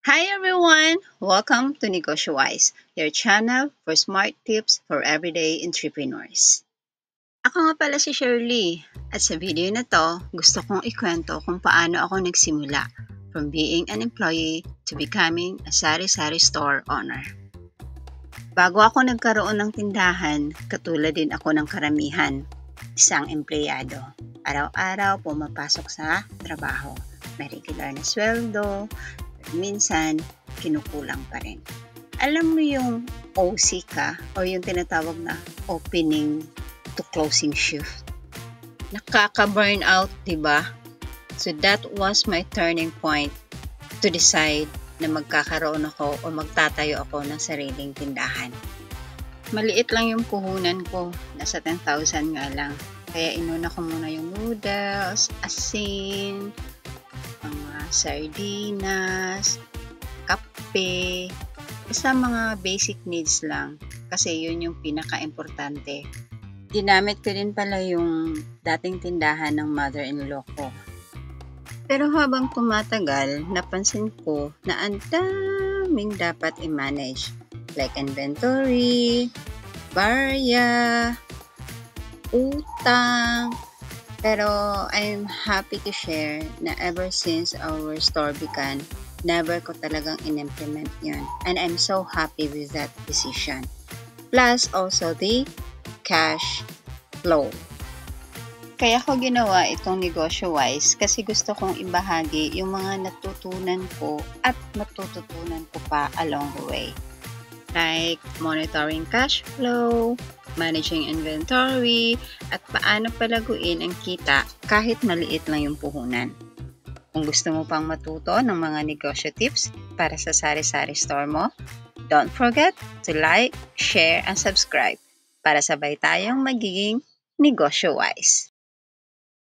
Hi everyone! Welcome to NegosyoWise, your channel for smart tips for everyday entrepreneurs. Ako nga pala si Shirley at sa video na to, gusto kong ikwento kung paano ako nagsimula from being an employee to becoming a sari-sari store owner. Bago ako nagkaroon ng tindahan, katulad din ako ng karamihan, isang empleyado. Araw-araw pumapasok sa trabaho. May regular na sweldo, minsan kinukulang pa rin. Alam mo yung OC ka o yung tinatawag na opening to closing shift. Nakaka-burn out, diba? So that was my turning point to decide na magkakaroon ako o magtatayo ako ng sariling tindahan. Maliit lang yung puhunan ko, nasa 10,000 nga lang. Kaya inuna ko muna yung noodles, asin, mga sardinas, kape, basta mga basic needs lang kasi yun yung pinaka-importante. Ginamit ko din pala yung dating tindahan ng mother-in-law ko. Pero habang tumatagal, napansin ko na ang daming dapat i-manage like inventory, barya, utang. Pero I'm happy to share na ever since our store began, never ko talagang in-implement yun. And I'm so happy with that decision. Plus also the cash flow. Kaya ko ginawa itong NegosyoWise kasi gusto kong ibahagi yung mga natutunan ko at matututunan ko pa along the way. Like monitoring cash flow, managing inventory, at paano palaguin ang kita kahit maliit lang yung puhunan. Kung gusto mo pang matuto ng mga negosyo tips para sa sari-sari store mo, don't forget to like, share, and subscribe para sabay tayong magiging NegosyoWise.